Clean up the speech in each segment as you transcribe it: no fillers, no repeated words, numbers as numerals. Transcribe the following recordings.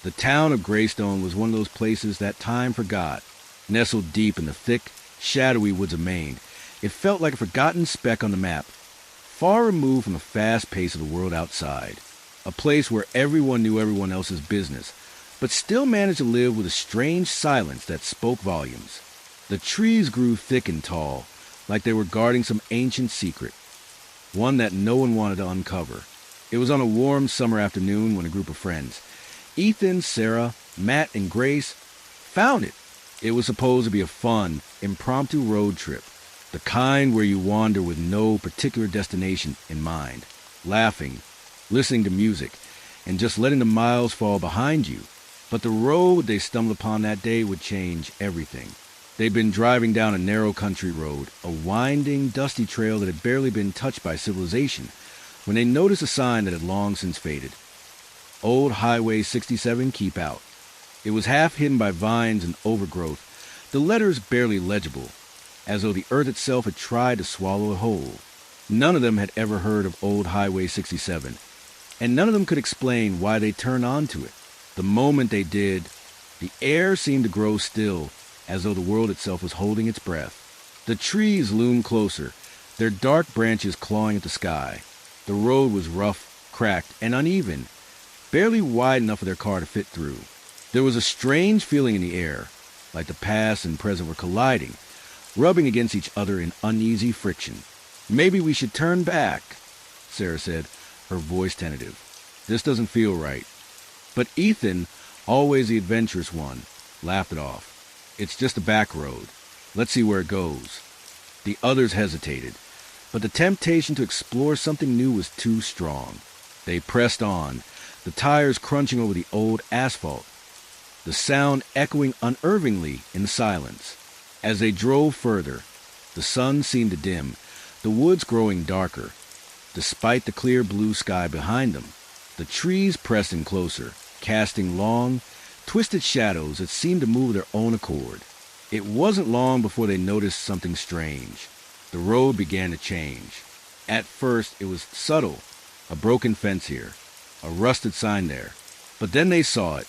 The town of Greystone was one of those places that time forgot. Nestled deep in the thick, shadowy woods of Maine, it felt like a forgotten speck on the map, far removed from the fast pace of the world outside. A place where everyone knew everyone else's business, but still managed to live with a strange silence that spoke volumes. The trees grew thick and tall, like they were guarding some ancient secret, one that no one wanted to uncover. It was on a warm summer afternoon when a group of friends, Ethan, Sarah, Matt, and Grace, found it. It was supposed to be a fun, impromptu road trip, the kind where you wander with no particular destination in mind, laughing, listening to music, and just letting the miles fall behind you. But the road they stumbled upon that day would change everything. They'd been driving down a narrow country road, a winding, dusty trail that had barely been touched by civilization, when they noticed a sign that had long since faded. Old Highway 67, keep out. It was half hidden by vines and overgrowth, the letters barely legible, as though the earth itself had tried to swallow it whole. None of them had ever heard of Old Highway 67, and none of them could explain why they turned onto it. The moment they did, the air seemed to grow still, as though the world itself was holding its breath. The trees loomed closer, their dark branches clawing at the sky. The road was rough, cracked, and uneven, barely wide enough for their car to fit through. There was a strange feeling in the air, like the past and present were colliding, rubbing against each other in uneasy friction. "Maybe we should turn back," Sarah said, her voice tentative. "This doesn't feel right." But Ethan, always the adventurous one, laughed it off. "It's just a back road. Let's see where it goes." The others hesitated, but the temptation to explore something new was too strong. They pressed on, the tires crunching over the old asphalt, the sound echoing unervingly in the silence. As they drove further, the sun seemed to dim, the woods growing darker. Despite the clear blue sky behind them, the trees pressed in closer, casting long, twisted shadows that seemed to move of their own accord. It wasn't long before they noticed something strange. The road began to change. At first, it was subtle, a broken fence here, a rusted sign there. But then they saw it.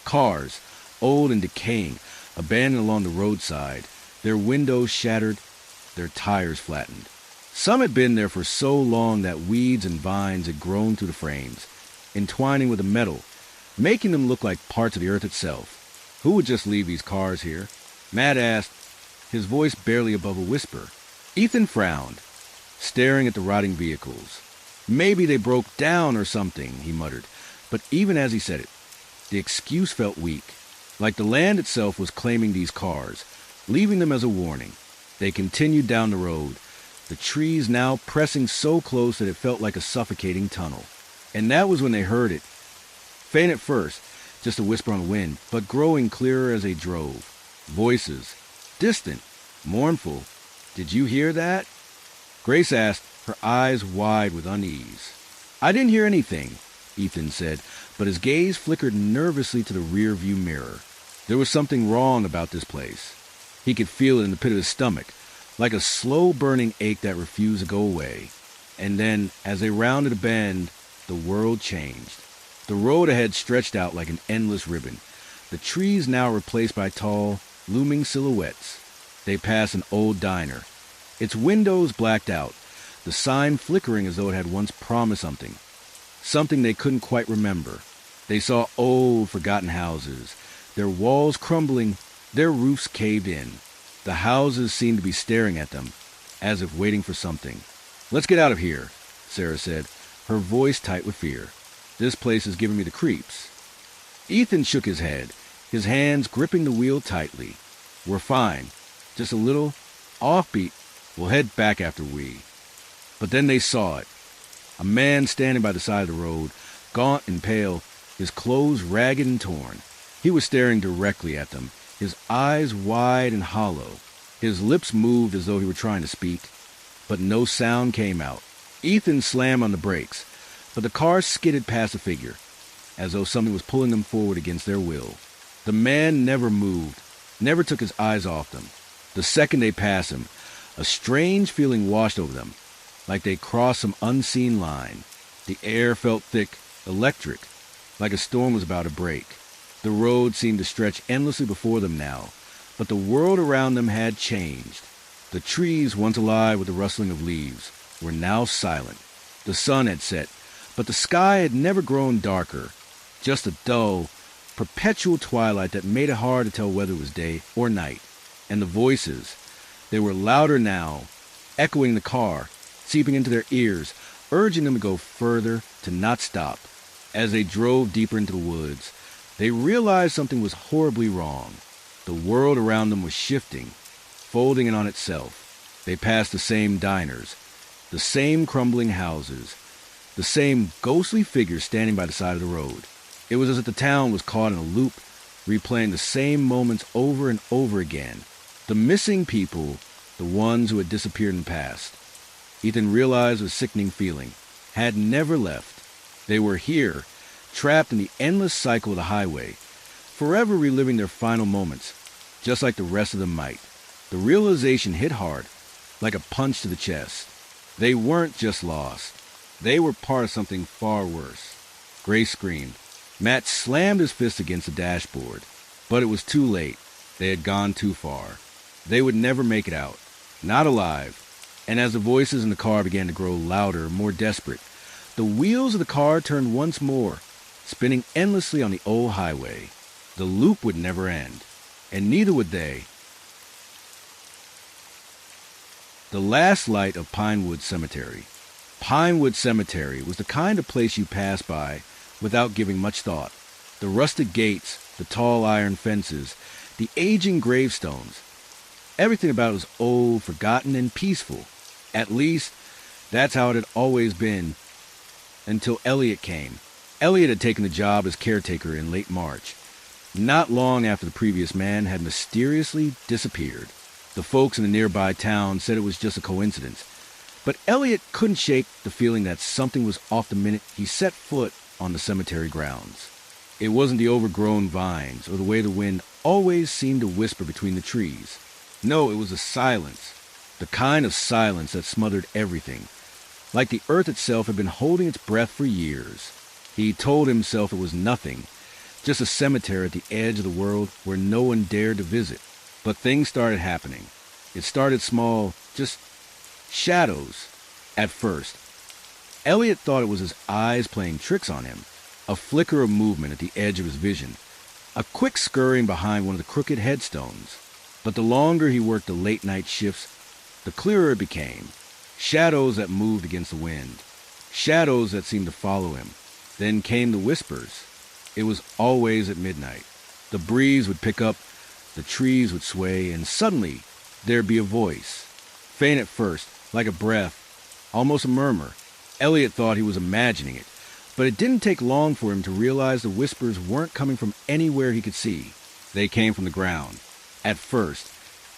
Cars, old and decaying, abandoned along the roadside, their windows shattered, their tires flattened. Some had been there for so long that weeds and vines had grown through the frames, entwining with the metal, making them look like parts of the earth itself. Who would just leave these cars here? Matt asked, his voice barely above a whisper. Ethan frowned, staring at the rotting vehicles. "Maybe they broke down or something," he muttered. But even as he said it, the excuse felt weak, like the land itself was claiming these cars, leaving them as a warning. They continued down the road, the trees now pressing so close that it felt like a suffocating tunnel. And that was when they heard it. Faint at first, just a whisper on the wind, but growing clearer as they drove. Voices, distant, mournful. "Did you hear that?" Grace asked, her eyes wide with unease. "I didn't hear anything," Ethan said, but his gaze flickered nervously to the rear-view mirror. There was something wrong about this place. He could feel it in the pit of his stomach, like a slow-burning ache that refused to go away. And then, as they rounded a bend, the world changed. The road ahead stretched out like an endless ribbon, the trees now replaced by tall, looming silhouettes. They passed an old diner, its windows blacked out, the sign flickering as though it had once promised something they couldn't quite remember. They saw old, forgotten houses, their walls crumbling, their roofs caved in. The houses seemed to be staring at them, as if waiting for something. "Let's get out of here," Sarah said, her voice tight with fear. "This place is giving me the creeps." Ethan shook his head, his hands gripping the wheel tightly. "We're fine. Just a little offbeat. We'll head back after we." But then they saw it. A man standing by the side of the road, gaunt and pale, his clothes ragged and torn. He was staring directly at them, his eyes wide and hollow. His lips moved as though he were trying to speak, but no sound came out. Ethan slammed on the brakes, but the car skidded past the figure, as though something was pulling them forward against their will. The man never moved, never took his eyes off them. The second they passed him, a strange feeling washed over them, like they crossed some unseen line. The air felt thick, electric, like a storm was about to break. The road seemed to stretch endlessly before them now, but the world around them had changed. The trees, once alive with the rustling of leaves, were now silent. The sun had set, but the sky had never grown darker, just a dull, perpetual twilight that made it hard to tell whether it was day or night. And the voices, they were louder now, echoing the car, seeping into their ears, urging them to go further, to not stop. As they drove deeper into the woods, they realized something was horribly wrong. The world around them was shifting, folding in on itself. They passed the same diners, the same crumbling houses, the same ghostly figures standing by the side of the road. It was as if the town was caught in a loop, replaying the same moments over and over again. The missing people, the ones who had disappeared in the past. Ethan realized with a sickening feeling, had never left. They were here, trapped in the endless cycle of the highway, forever reliving their final moments, just like the rest of them might. The realization hit hard, like a punch to the chest. They weren't just lost. They were part of something far worse. Grace screamed. Matt slammed his fist against the dashboard, but it was too late. They had gone too far. They would never make it out. Not alive. And as the voices in the car began to grow louder, more desperate, the wheels of the car turned once more, spinning endlessly on the old highway. The loop would never end, and neither would they. The last light of Pinewood Cemetery. Pinewood Cemetery was the kind of place you pass by without giving much thought. The rusted gates, the tall iron fences, the aging gravestones. Everything about it was old, forgotten, and peaceful. At least, that's how it had always been, until Elliot came. Elliot had taken the job as caretaker in late March, not long after the previous man had mysteriously disappeared. The folks in the nearby town said it was just a coincidence, but Elliot couldn't shake the feeling that something was off the minute he set foot on the cemetery grounds. It wasn't the overgrown vines or the way the wind always seemed to whisper between the trees. No, it was a silence, the kind of silence that smothered everything, like the earth itself had been holding its breath for years. He told himself it was nothing, just a cemetery at the edge of the world where no one dared to visit. But things started happening. It started small, just shadows at first. Elliot thought it was his eyes playing tricks on him, a flicker of movement at the edge of his vision, a quick scurrying behind one of the crooked headstones. But the longer he worked the late-night shifts, the clearer it became. Shadows that moved against the wind. Shadows that seemed to follow him. Then came the whispers. It was always at midnight. The breeze would pick up, the trees would sway, and suddenly there'd be a voice. Faint at first, like a breath, almost a murmur. Elliot thought he was imagining it, but it didn't take long for him to realize the whispers weren't coming from anywhere he could see. They came from the ground. At first,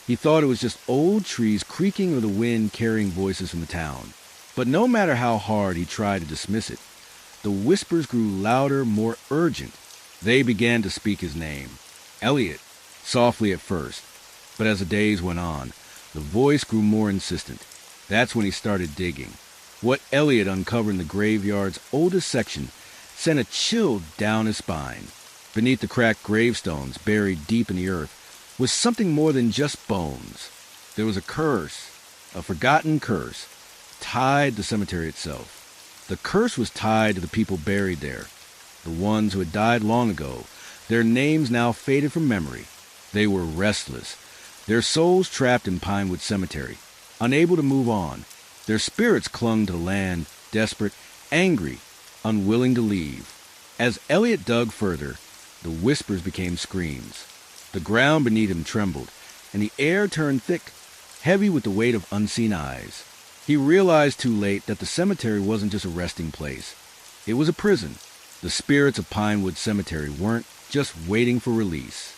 he thought it was just old trees creaking or the wind carrying voices from the town. But no matter how hard he tried to dismiss it, the whispers grew louder, more urgent. They began to speak his name. Elliot, softly at first, but as the days went on, the voice grew more insistent. That's when he started digging. What Elliot uncovered in the graveyard's oldest section sent a chill down his spine. Beneath the cracked gravestones, buried deep in the earth, was something more than just bones. There was a curse, a forgotten curse, tied to the cemetery itself. The curse was tied to the people buried there, the ones who had died long ago. Their names now faded from memory. They were restless, their souls trapped in Pinewood Cemetery, unable to move on. Their spirits clung to the land, desperate, angry, unwilling to leave. As Elliot dug further, the whispers became screams. The ground beneath him trembled, and the air turned thick, heavy with the weight of unseen eyes. He realized too late that the cemetery wasn't just a resting place. It was a prison. The spirits of Pinewood Cemetery weren't just waiting for release.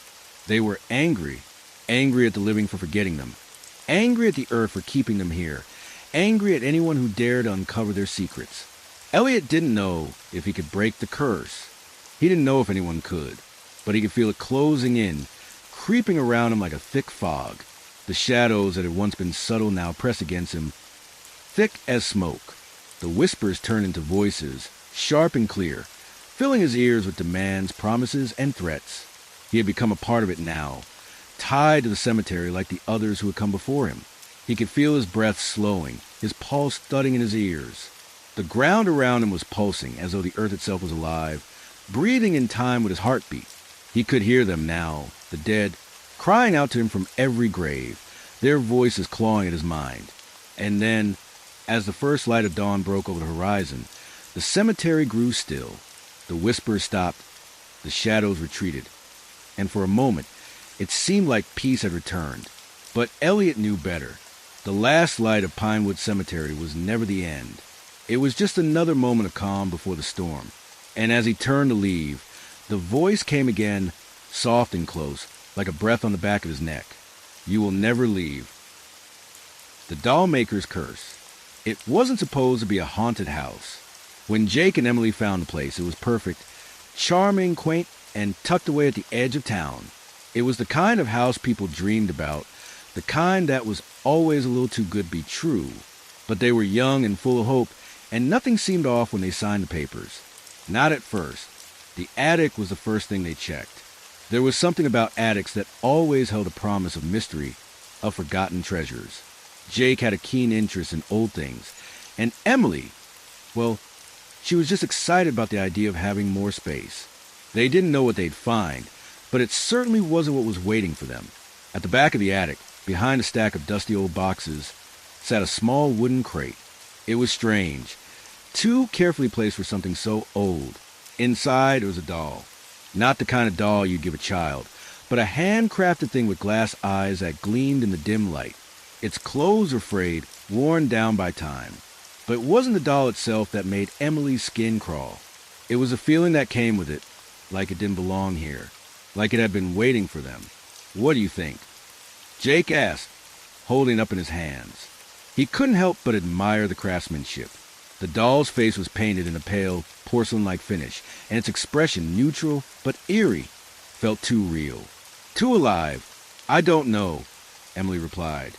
They were angry at the living for forgetting them, angry at the earth for keeping them here, angry at anyone who dared to uncover their secrets. Elliot didn't know if he could break the curse. He didn't know if anyone could, but he could feel it closing in, creeping around him like a thick fog. The shadows that had once been subtle now pressed against him, thick as smoke. The whispers turned into voices, sharp and clear, filling his ears with demands, promises, and threats. He had become a part of it now, tied to the cemetery like the others who had come before him. He could feel his breath slowing, his pulse thudding in his ears. The ground around him was pulsing, as though the earth itself was alive, breathing in time with his heartbeat. He could hear them now, the dead, crying out to him from every grave, their voices clawing at his mind. And then, as the first light of dawn broke over the horizon, the cemetery grew still. The whispers stopped, the shadows retreated, and for a moment, it seemed like peace had returned. But Elliot knew better. The last light of Pinewood Cemetery was never the end. It was just another moment of calm before the storm. And as he turned to leave, the voice came again, soft and close, like a breath on the back of his neck. You will never leave. The doll maker's curse. It wasn't supposed to be a haunted house. When Jake and Emily found the place, it was perfect, charming, quaint, and tucked away at the edge of town. It was the kind of house people dreamed about, the kind that was always a little too good to be true. But they were young and full of hope, and nothing seemed off when they signed the papers. Not at first. The attic was the first thing they checked. There was something about attics that always held a promise of mystery, of forgotten treasures. Jake had a keen interest in old things, and Emily, well, she was just excited about the idea of having more space. They didn't know what they'd find, but it certainly wasn't what was waiting for them. At the back of the attic, behind a stack of dusty old boxes, sat a small wooden crate. It was strange, too carefully placed for something so old. Inside, there was a doll. Not the kind of doll you'd give a child, but a handcrafted thing with glass eyes that gleamed in the dim light. Its clothes were frayed, worn down by time. But it wasn't the doll itself that made Emily's skin crawl. It was a feeling that came with it, like it didn't belong here, like it had been waiting for them. What do you think? Jake asked, holding it up in his hands. He couldn't help but admire the craftsmanship. The doll's face was painted in a pale, porcelain-like finish, and its expression, neutral but eerie, felt too real. Too alive. I don't know, Emily replied.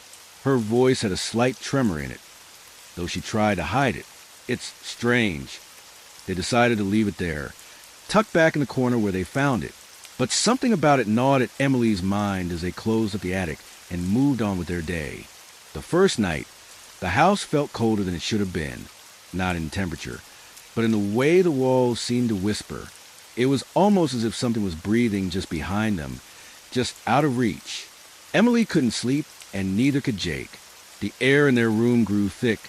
Her voice had a slight tremor in it, though she tried to hide it. It's strange. They decided to leave it there, tucked back in the corner where they found it. But something about it gnawed at Emily's mind as they closed up the attic and moved on with their day. The first night, the house felt colder than it should have been. Not in temperature, but in the way the walls seemed to whisper. It was almost as if something was breathing just behind them, just out of reach. Emily couldn't sleep, and neither could Jake. The air in their room grew thick,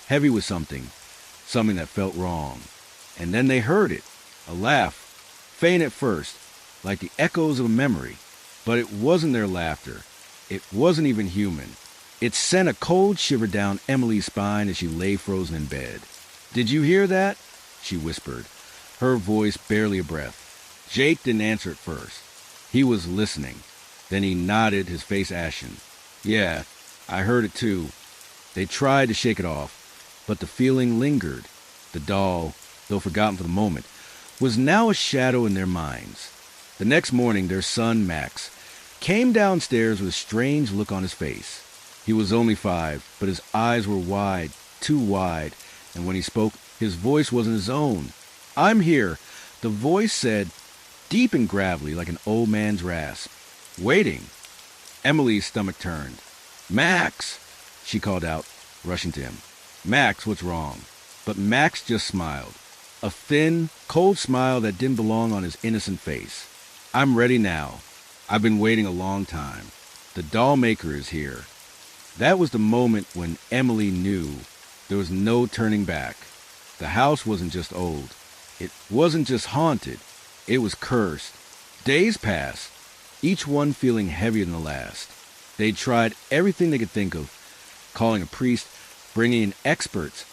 heavy with something that felt wrong. And then they heard it, a laugh, faint at first, like the echoes of a memory. But it wasn't their laughter. It wasn't even human. It sent a cold shiver down Emily's spine as she lay frozen in bed. Did you hear that? She whispered, her voice barely a breath. Jake didn't answer at first. He was listening. Then he nodded, his face ashen. Yeah, I heard it too. They tried to shake it off, but the feeling lingered. The doll, though forgotten for the moment, was now a shadow in their minds. The next morning, their son, Max, came downstairs with a strange look on his face. He was only 5, but his eyes were wide, too wide, and when he spoke, his voice wasn't his own. I'm here, the voice said, deep and gravelly like an old man's rasp. Waiting. Emily's stomach turned. Max, she called out, rushing to him. Max, what's wrong? But Max just smiled. A thin, cold smile that didn't belong on his innocent face. I'm ready now. I've been waiting a long time. The doll maker is here. That was the moment when Emily knew there was no turning back. The house wasn't just old. It wasn't just haunted. It was cursed. Days passed, each one feeling heavier than the last. They'd tried everything they could think of, calling a priest, bringing in experts,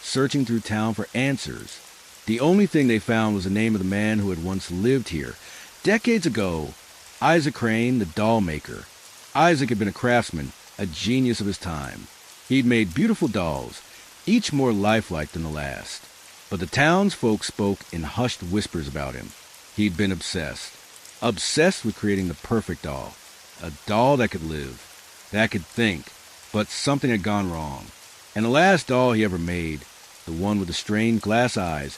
searching through town for answers. The only thing they found was the name of the man who had once lived here. Decades ago, Isaac Crane, the doll maker. Isaac had been a craftsman, a genius of his time. He'd made beautiful dolls, each more lifelike than the last. But the townsfolk spoke in hushed whispers about him. He'd been obsessed with creating the perfect doll. A doll that could live, that could think, but something had gone wrong. And the last doll he ever made, the one with the strained glass eyes,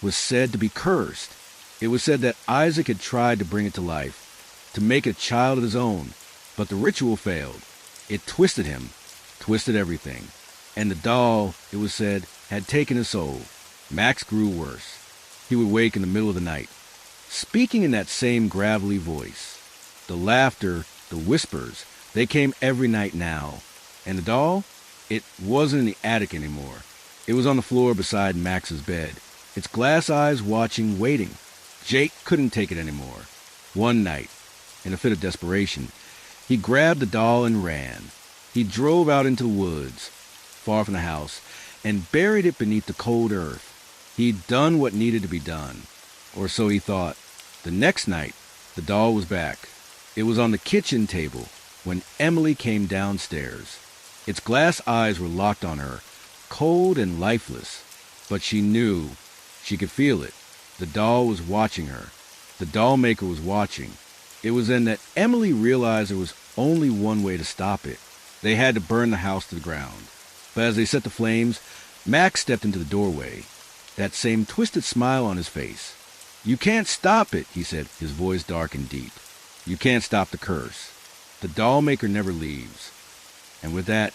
was said to be cursed. It was said that Isaac had tried to bring it to life, to make a child of his own, but the ritual failed. It twisted him, twisted everything. And the doll, it was said, had taken his soul. Max grew worse. He would wake in the middle of the night, speaking in that same gravelly voice. The laughter, the whispers, they came every night now. And the doll? It wasn't in the attic anymore. It was on the floor beside Max's bed, its glass eyes watching, waiting. Jake couldn't take it anymore. One night, in a fit of desperation, he grabbed the doll and ran. He drove out into the woods, far from the house, and buried it beneath the cold earth. He'd done what needed to be done, or so he thought. The next night, the doll was back. It was on the kitchen table when Emily came downstairs. Its glass eyes were locked on her, cold and lifeless. But she knew. She could feel it. The doll was watching her. The doll maker was watching. It was then that Emily realized there was only one way to stop it. They had to burn the house to the ground. But as they set the flames, Max stepped into the doorway, that same twisted smile on his face. "You can't stop it," he said, his voice dark and deep. "You can't stop the curse. The doll maker never leaves." And with that,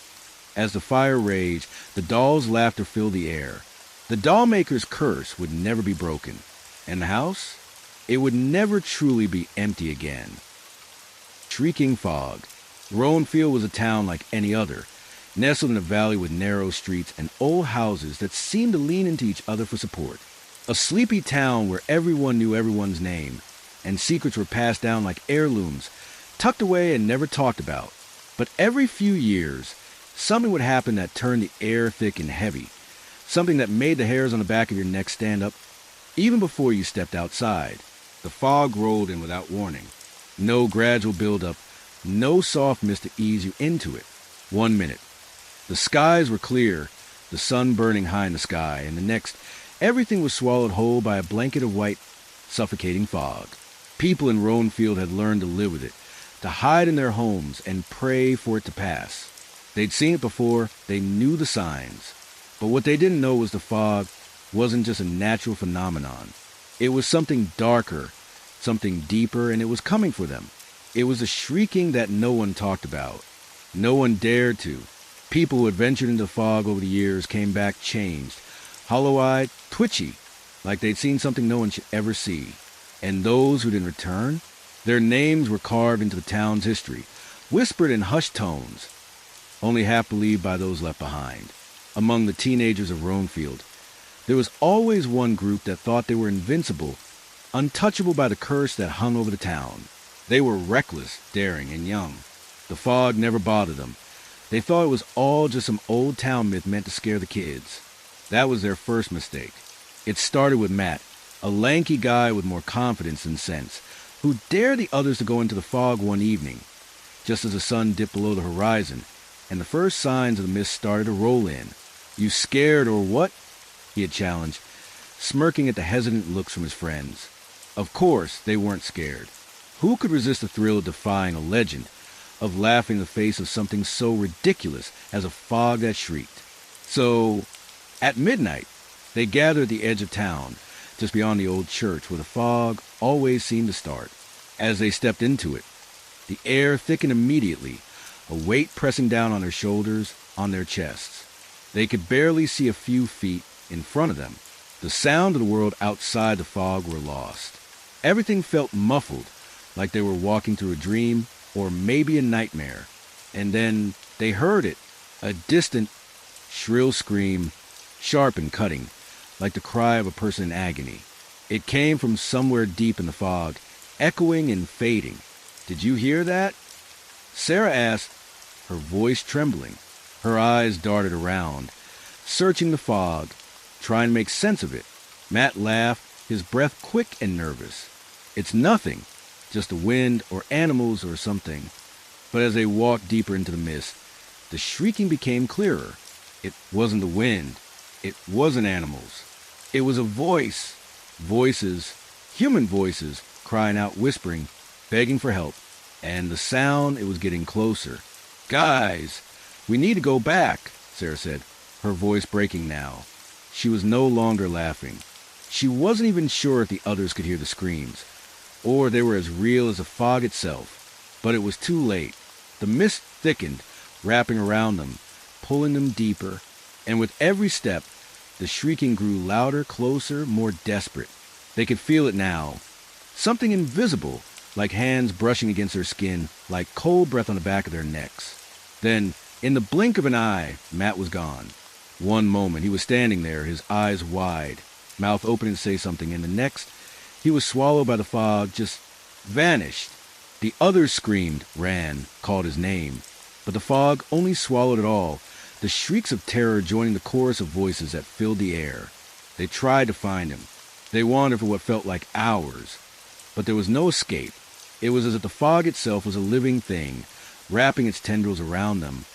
as the fire raged, the doll's laughter filled the air. The doll maker's curse would never be broken. And the house? It would never truly be empty again. Shrieking fog. Roanfield was a town like any other, nestled in a valley with narrow streets and old houses that seemed to lean into each other for support. A sleepy town where everyone knew everyone's name, and secrets were passed down like heirlooms, tucked away and never talked about. But every few years, something would happen that turned the air thick and heavy, something that made the hairs on the back of your neck stand up even before you stepped outside. The fog rolled in without warning. No gradual build-up, no soft mist to ease you into it. 1 minute, the skies were clear, the sun burning high in the sky, and the next, everything was swallowed whole by a blanket of white, suffocating fog. People in Roanfield had learned to live with it, to hide in their homes and pray for it to pass. They'd seen it before, they knew the signs. But what they didn't know was the fog wasn't just a natural phenomenon. It was something darker, something deeper, and it was coming for them. It was a shrieking that no one talked about. No one dared to. People who had ventured into the fog over the years came back changed, hollow-eyed, twitchy, like they'd seen something no one should ever see. And those who didn't return, their names were carved into the town's history, whispered in hushed tones, only half believed by those left behind. Among the teenagers of Roanfield, there was always one group that thought they were invincible, untouchable by the curse that hung over the town. They were reckless, daring, and young. The fog never bothered them. They thought it was all just some old town myth meant to scare the kids. That was their first mistake. It started with Matt, a lanky guy with more confidence than sense, who dared the others to go into the fog one evening, just as the sun dipped below the horizon, and the first signs of the mist started to roll in. "You scared or what?" he had challenged, smirking at the hesitant looks from his friends. Of course, they weren't scared. Who could resist the thrill of defying a legend, of laughing in the face of something so ridiculous as a fog that shrieked? So, at midnight, they gathered at the edge of town, just beyond the old church where the fog always seemed to start. As they stepped into it, the air thickened immediately, a weight pressing down on their shoulders, on their chests. They could barely see a few feet in front of them. The sound of the world outside the fog were lost. Everything felt muffled, like they were walking through a dream or maybe a nightmare. And then they heard it, a distant, shrill scream, sharp and cutting, like the cry of a person in agony. It came from somewhere deep in the fog, echoing and fading. "Did you hear that?" Sarah asked, her voice trembling. Her eyes darted around, searching the fog, trying to make sense of it. Matt laughed, his breath quick and nervous. "It's nothing, just the wind or animals or something." But as they walked deeper into the mist, the shrieking became clearer. It wasn't the wind. It wasn't animals. It was a voice. Voices, human voices, crying out, whispering, begging for help. And the sound, it was getting closer. "Guys, we need to go back," Sarah said, her voice breaking now. She was no longer laughing. She wasn't even sure if the others could hear the screams, or they were as real as the fog itself. But it was too late. The mist thickened, wrapping around them, pulling them deeper, and with every step, the shrieking grew louder, closer, more desperate. They could feel it now. Something invisible, like hands brushing against their skin, like cold breath on the back of their necks. Then, in the blink of an eye, Matt was gone. One moment, he was standing there, his eyes wide, mouth open to say something, and the next, he was swallowed by the fog, just vanished. The others screamed, ran, called his name, but the fog only swallowed it all, the shrieks of terror joining the chorus of voices that filled the air. They tried to find him. They wandered for what felt like hours, but there was no escape. It was as if the fog itself was a living thing, wrapping its tendrils around them,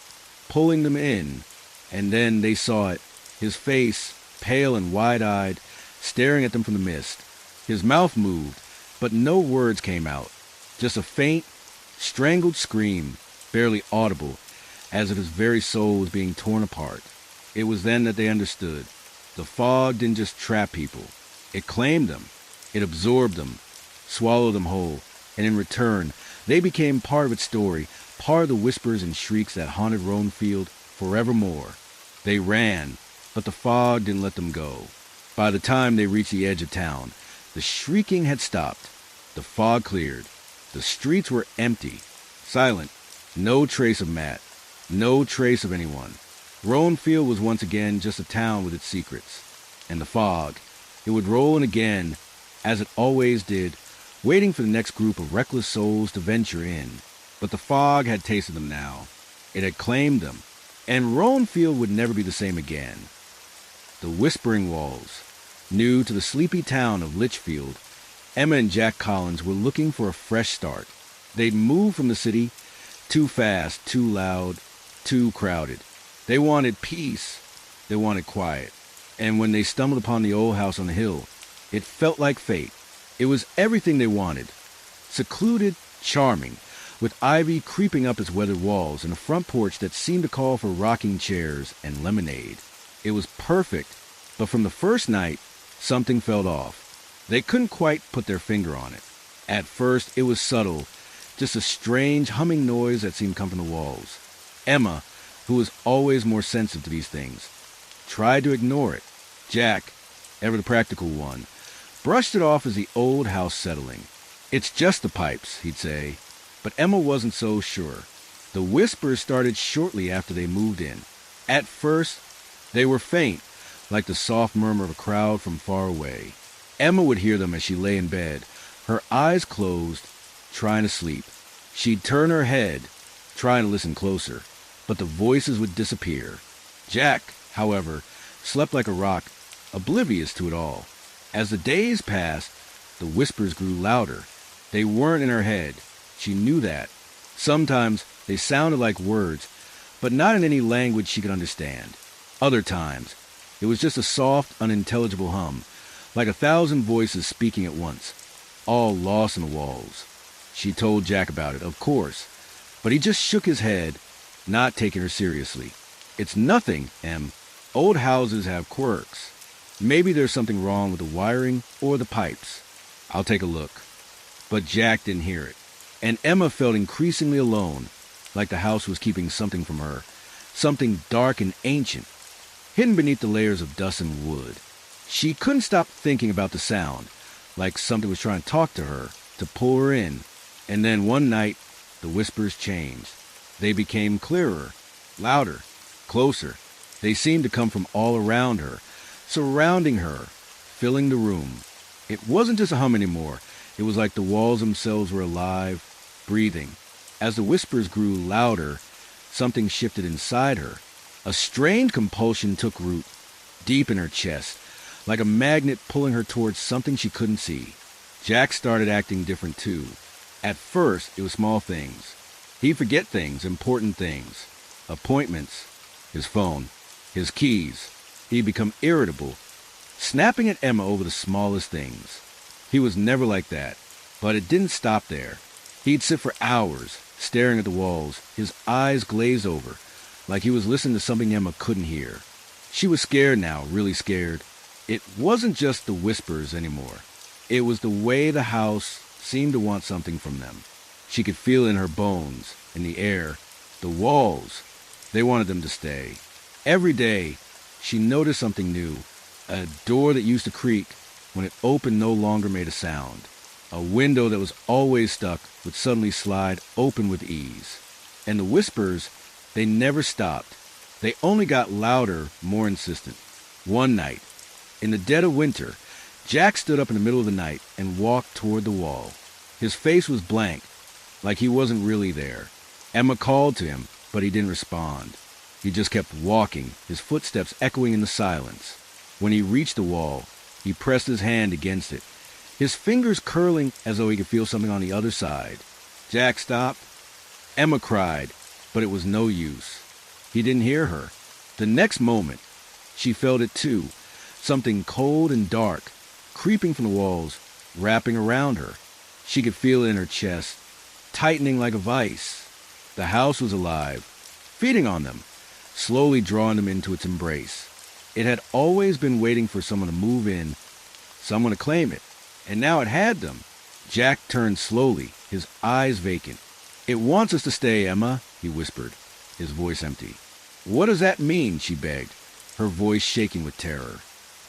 pulling them in, and then they saw it, his face, pale and wide-eyed, staring at them from the mist. His mouth moved, but no words came out, just a faint, strangled scream, barely audible, as if his very soul was being torn apart. It was then that they understood. The fog didn't just trap people. It claimed them. It absorbed them, swallowed them whole, and in return, they became part of its story, part of the whispers and shrieks that haunted Roanfield forevermore. They ran, but the fog didn't let them go. By the time they reached the edge of town, the shrieking had stopped. The fog cleared. The streets were empty, silent, no trace of Matt, no trace of anyone. Roanfield was once again just a town with its secrets. And the fog, it would roll in again, as it always did, waiting for the next group of reckless souls to venture in. But the fog had tasted them now. It had claimed them, and Roanfield would never be the same again. The Whispering Walls. New to the sleepy town of Litchfield, Emma and Jack Collins were looking for a fresh start. They'd moved from the city, too fast, too loud, too crowded. They wanted peace. They wanted quiet. And when they stumbled upon the old house on the hill, it felt like fate. It was everything they wanted. Secluded, charming, with ivy creeping up its weathered walls and a front porch that seemed to call for rocking chairs and lemonade. It was perfect, but from the first night, something felt off. They couldn't quite put their finger on it. At first, it was subtle, just a strange humming noise that seemed to come from the walls. Emma, who was always more sensitive to these things, tried to ignore it. Jack, ever the practical one, brushed it off as the old house settling. "It's just the pipes," he'd say. But Emma wasn't so sure. The whispers started shortly after they moved in. At first, they were faint, like the soft murmur of a crowd from far away. Emma would hear them as she lay in bed, her eyes closed, trying to sleep. She'd turn her head, trying to listen closer, but the voices would disappear. Jack, however, slept like a rock, oblivious to it all. As the days passed, the whispers grew louder. They weren't in her head. She knew that. Sometimes they sounded like words, but not in any language she could understand. Other times, it was just a soft, unintelligible hum, like 1,000 voices speaking at once, all lost in the walls. She told Jack about it, of course, but he just shook his head, not taking her seriously. "It's nothing, Em. Old houses have quirks. Maybe there's something wrong with the wiring or the pipes. I'll take a look." But Jack didn't hear it, and Emma felt increasingly alone, like the house was keeping something from her, something dark and ancient, hidden beneath the layers of dust and wood. She couldn't stop thinking about the sound, like something was trying to talk to her, to pull her in. And then one night, the whispers changed. They became clearer, louder, closer. They seemed to come from all around her, surrounding her, filling the room. It wasn't just a hum anymore. It was like the walls themselves were alive, breathing. As the whispers grew louder, something shifted inside her. A strange compulsion took root, deep in her chest, like a magnet pulling her towards something she couldn't see. Jack started acting different too. At first, it was small things. He'd forget things, important things. Appointments, his phone, his keys. He'd become irritable, snapping at Emma over the smallest things. He was never like that, but it didn't stop there. He'd sit for hours, staring at the walls, his eyes glazed over, like he was listening to something Emma couldn't hear. She was scared now, really scared. It wasn't just the whispers anymore. It was the way the house seemed to want something from them. She could feel it in her bones, in the air, the walls. They wanted them to stay. Every day, she noticed something new. A door that used to creak when it opened no longer made a sound. A window that was always stuck would suddenly slide open with ease. And the whispers, they never stopped. They only got louder, more insistent. One night, in the dead of winter, Jack stood up in the middle of the night and walked toward the wall. His face was blank, like he wasn't really there. Emma called to him, but he didn't respond. He just kept walking, his footsteps echoing in the silence. When he reached the wall, he pressed his hand against it, his fingers curling as though he could feel something on the other side. Jack stopped. Emma cried, but it was no use. He didn't hear her. The next moment, she felt it too, something cold and dark, creeping from the walls, wrapping around her. She could feel it in her chest, tightening like a vice. The house was alive, feeding on them, slowly drawing them into its embrace. It had always been waiting for someone to move in, someone to claim it, and now it had them. Jack turned slowly, his eyes vacant. "It wants us to stay, Emma," he whispered, his voice empty. "What does that mean?" she begged, her voice shaking with terror.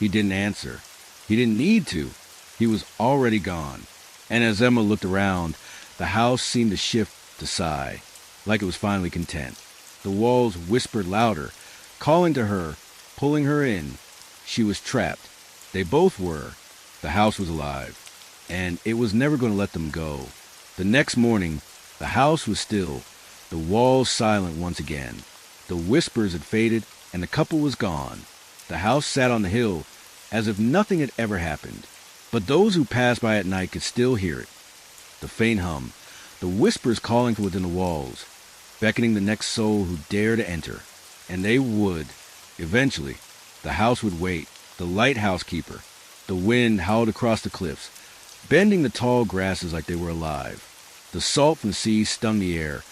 He didn't answer. He didn't need to. He was already gone. And as Emma looked around, the house seemed to shift, to sigh, like it was finally content. The walls whispered louder, calling to her, pulling her in. She was trapped. They both were. The house was alive, and it was never going to let them go. The next morning, the house was still, the walls silent once again. The whispers had faded, and the couple was gone. The house sat on the hill as if nothing had ever happened. But those who passed by at night could still hear it. The faint hum, the whispers calling from within the walls, beckoning the next soul who dared to enter. And they would. Eventually, the house would wait, the lighthouse keeper. The wind howled across the cliffs, bending the tall grasses like they were alive. The salt from the sea stung the air,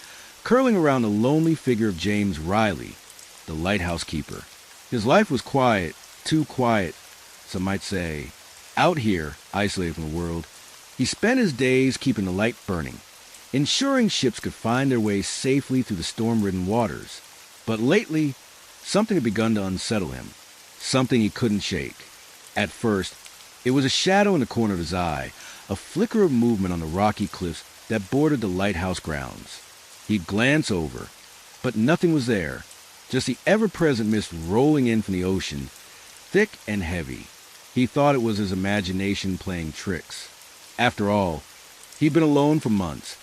curling around the lonely figure of James Riley, the lighthouse keeper. His life was quiet, too quiet, some might say. Out here, isolated from the world, he spent his days keeping the light burning, ensuring ships could find their way safely through the storm-ridden waters. But lately, something had begun to unsettle him, something he couldn't shake. At first, it was a shadow in the corner of his eye, a flicker of movement on the rocky cliffs that bordered the lighthouse grounds. He'd glance over, but nothing was there, just the ever-present mist rolling in from the ocean, thick and heavy. He thought it was his imagination playing tricks. After all, he'd been alone for months,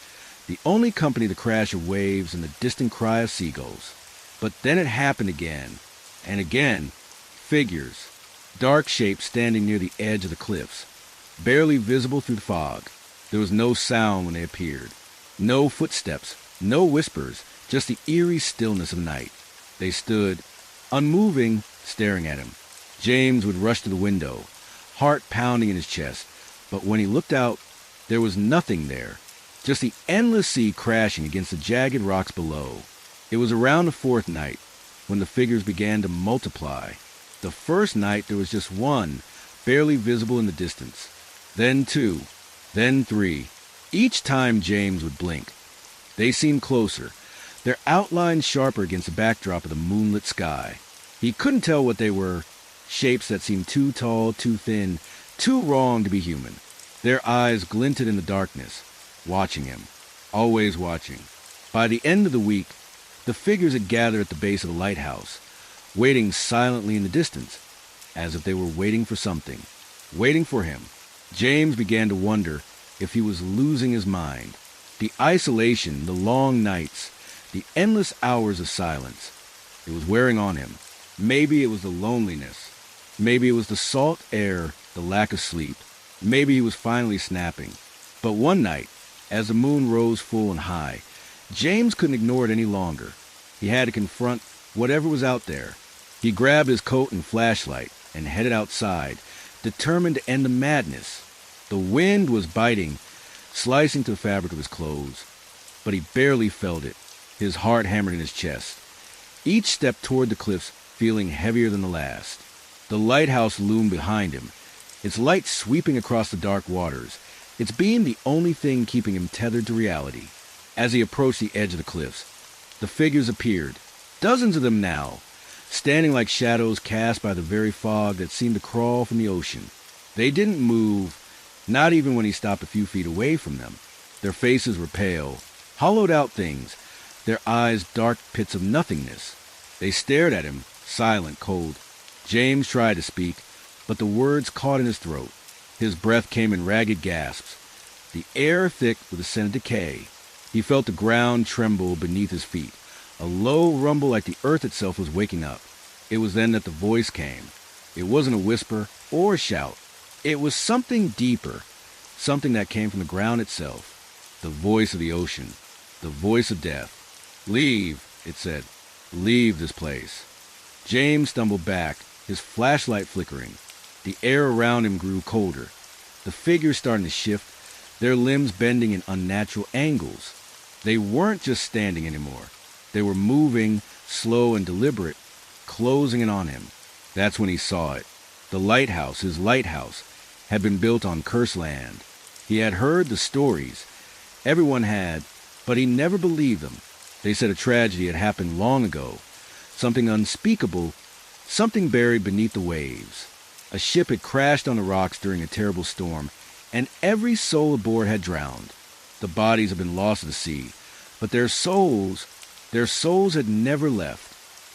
the only company the crash of waves and the distant cry of seagulls. But then it happened again, and again. Figures, dark shapes standing near the edge of the cliffs, barely visible through the fog. There was no sound when they appeared. No footsteps, no whispers, just the eerie stillness of night. They stood, unmoving, staring at him. James would rush to the window, heart pounding in his chest, but when he looked out, there was nothing there, just the endless sea crashing against the jagged rocks below. It was around the fourth night when the figures began to multiply. The first night there was just one, barely visible in the distance. Then two, then three. Each time James would blink. They seemed closer, their outlines sharper against the backdrop of the moonlit sky. He couldn't tell what they were, shapes that seemed too tall, too thin, too wrong to be human. Their eyes glinted in the darkness, watching him, always watching. By the end of the week, the figures had gathered at the base of the lighthouse, waiting silently in the distance, as if they were waiting for something, waiting for him. James began to wonder if he was losing his mind. The isolation, the long nights, the endless hours of silence, it was wearing on him. Maybe it was the loneliness. Maybe it was the salt air, the lack of sleep. Maybe he was finally snapping. But one night, as the moon rose full and high, James couldn't ignore it any longer. He had to confront whatever was out there. He grabbed his coat and flashlight and headed outside, determined to end the madness. The wind was biting, slicing through the fabric of his clothes, but he barely felt it. His heart hammered in his chest. Each step toward the cliffs feeling heavier than the last. The lighthouse loomed behind him, its light sweeping across the dark waters, its beam the only thing keeping him tethered to reality. As he approached the edge of the cliffs, the figures appeared, dozens of them now, standing like shadows cast by the very fog that seemed to crawl from the ocean. They didn't move, not even when he stopped a few feet away from them. Their faces were pale, hollowed-out things, their eyes dark pits of nothingness. They stared at him, silent, cold. James tried to speak, but the words caught in his throat. His breath came in ragged gasps, the air thick with the scent of decay. He felt the ground tremble beneath his feet, a low rumble like the earth itself was waking up. It was then that the voice came. It wasn't a whisper or a shout. It was something deeper, something that came from the ground itself, the voice of the ocean, the voice of death. "Leave," it said. "Leave this place." James stumbled back, his flashlight flickering. The air around him grew colder. The figures starting to shift, their limbs bending in unnatural angles. They weren't just standing anymore. They were moving, slow and deliberate, closing in on him. That's when he saw it. The lighthouse, his lighthouse, had been built on cursed land. He had heard the stories. Everyone had, but he never believed them. They said a tragedy had happened long ago, something unspeakable, something buried beneath the waves. A ship had crashed on the rocks during a terrible storm, and every soul aboard had drowned. The bodies had been lost to the sea, but their souls had never left.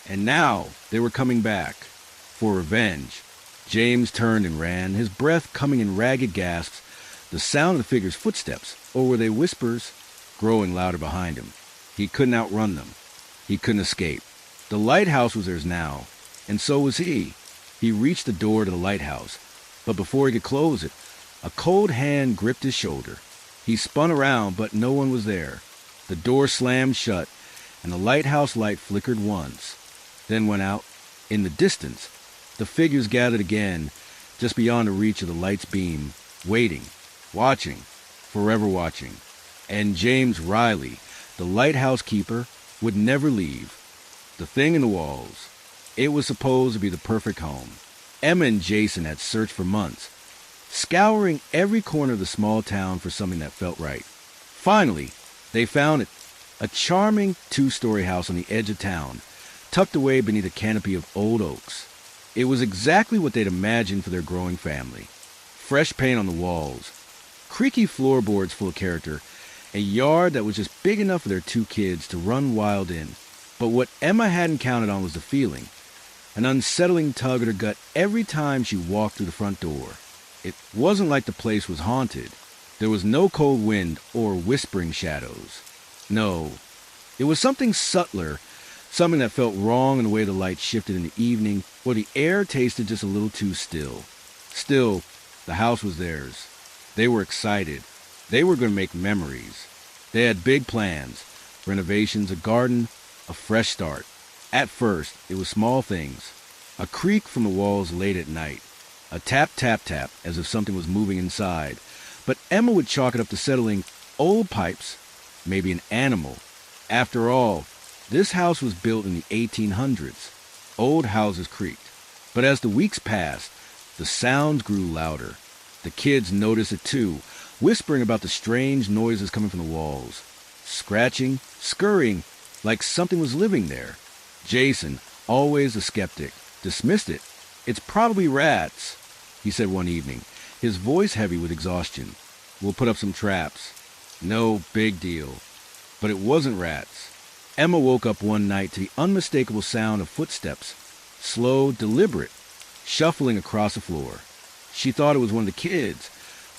And now they were coming back, for revenge. James turned and ran, his breath coming in ragged gasps, the sound of the figures' footsteps, or were they whispers, growing louder behind him. He couldn't outrun them. He couldn't escape. The lighthouse was theirs now, and so was he. He reached the door to the lighthouse, but before he could close it, a cold hand gripped his shoulder. He spun around, but no one was there. The door slammed shut, and the lighthouse light flickered once, then went out. In the distance, the figures gathered again, just beyond the reach of the light's beam, waiting, watching, forever watching. And James Riley, the lighthouse keeper, would never leave. The thing in the walls. It was supposed to be the perfect home. Emma and Jason had searched for months, scouring every corner of the small town for something that felt right. Finally, they found it. A charming two-story house on the edge of town, tucked away beneath a canopy of old oaks. It was exactly what they'd imagined for their growing family. Fresh paint on the walls, creaky floorboards full of character, a yard that was just big enough for their two kids to run wild in. But what Emma hadn't counted on was the feeling, an unsettling tug at her gut every time she walked through the front door. It wasn't like the place was haunted. There was no cold wind or whispering shadows. No, it was something subtler, something that felt wrong in the way the light shifted in the evening, or the air tasted just a little too still. Still, the house was theirs. They were excited. They were going to make memories. They had big plans, renovations, a garden, a fresh start. At first, it was small things. A creak from the walls late at night. A tap, tap, tap, as if something was moving inside. But Emma would chalk it up to settling old pipes, maybe an animal. After all, this house was built in the 1800s. Old houses creaked. But as the weeks passed, the sounds grew louder. The kids noticed it too, whispering about the strange noises coming from the walls. Scratching, scurrying, like something was living there. Jason, always a skeptic, dismissed it. "It's probably rats," he said one evening, his voice heavy with exhaustion. "We'll put up some traps." No big deal. But it wasn't rats. Emma woke up one night to the unmistakable sound of footsteps, slow, deliberate, shuffling across the floor. She thought it was one of the kids,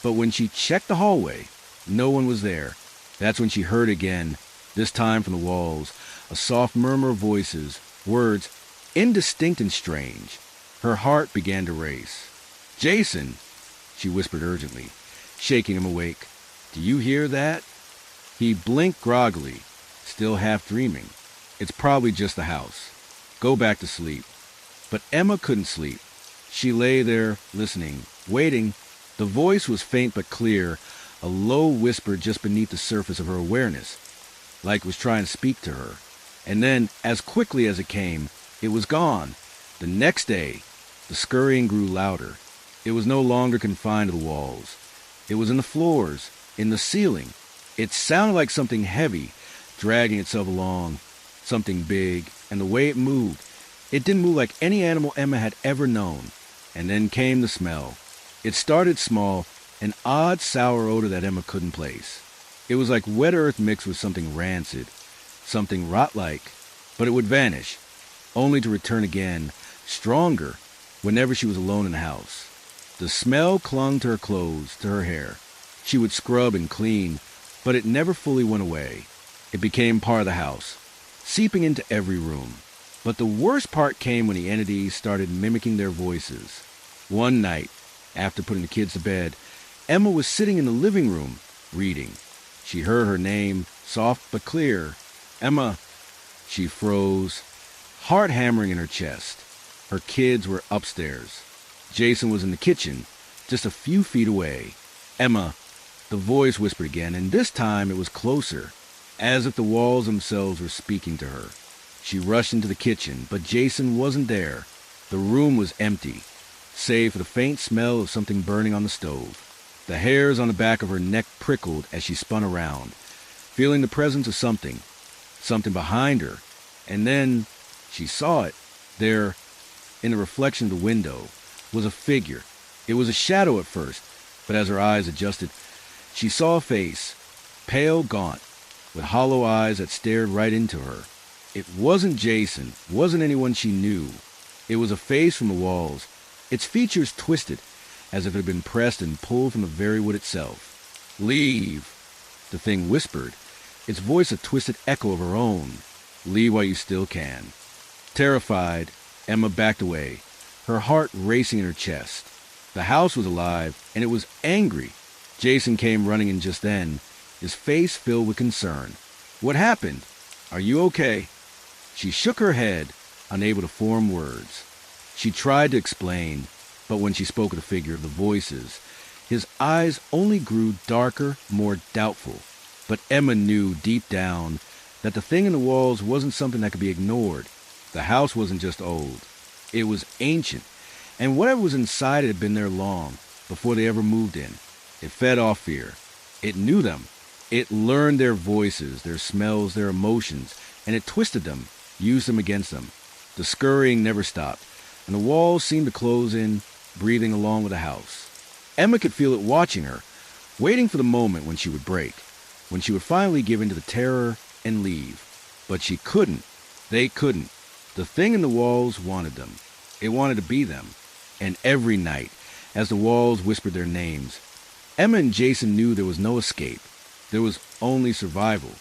but when she checked the hallway, no one was there. That's when she heard again, this time from the walls, a soft murmur of voices, words, indistinct and strange. Her heart began to race. "Jason," she whispered urgently, shaking him awake. "Do you hear that?" He blinked groggily, still half dreaming. "It's probably just the house. Go back to sleep." But Emma couldn't sleep. She lay there, listening, waiting. The voice was faint but clear, a low whisper just beneath the surface of her awareness, like it was trying to speak to her. And then, as quickly as it came, it was gone. The next day, The scurrying grew louder. It was no longer confined to the walls. It was in the floors, in the ceiling. It sounded like something heavy, dragging itself along, something big, and the way it moved, it didn't move like any animal Emma had ever known. And then came the smell. It started small, an odd sour odor that Emma couldn't place. It was like wet earth mixed with something rancid, something rot-like, but it would vanish, only to return again, stronger, whenever she was alone in the house. The smell clung to her clothes, to her hair. She would scrub and clean, but it never fully went away. It became part of the house, seeping into every room. But the worst part came when the entities started mimicking their voices. One night, after putting the kids to bed, Emma was sitting in the living room, reading. She heard her name, soft but clear. Emma. She froze, heart hammering in her chest. Her kids were upstairs. Jason was in the kitchen, just a few feet away. Emma. The voice whispered again, and this time it was closer, as if the walls themselves were speaking to her. She rushed into the kitchen, but Jason wasn't there. The room was empty, save for the faint smell of something burning on the stove. The hairs on the back of her neck prickled as she spun around, feeling the presence of something behind her. And then she saw it. There, in the reflection of the window, was a figure. It was a shadow at first, but as her eyes adjusted, she saw a face, pale, gaunt, with hollow eyes that stared right into her. It wasn't Jason, wasn't anyone she knew. It was a face from the walls, its features twisted, as if it had been pressed and pulled from the very wood itself. "Leave," the thing whispered, its voice a twisted echo of her own. "Leave while you still can." Terrified, Emma backed away, her heart racing in her chest. The house was alive, and it was angry. Jason came running in just then, his face filled with concern. "What happened? Are you okay?" She shook her head, unable to form words. She tried to explain, but when she spoke of the figure of the voices, his eyes only grew darker, more doubtful. But Emma knew deep down that the thing in the walls wasn't something that could be ignored. The house wasn't just old. It was ancient, and whatever was inside it had been there long, before they ever moved in. It fed off fear. It knew them. It learned their voices, their smells, their emotions, and it twisted them, used them against them. The scurrying never stopped, and the walls seemed to close in, breathing along with the house. Emma could feel it watching her, waiting for the moment when she would break, when she would finally give in to the terror and leave. But she couldn't. They couldn't. The thing in the walls wanted them. It wanted to be them. And every night, as the walls whispered their names, Emma and Jason knew there was no escape. There was only survival.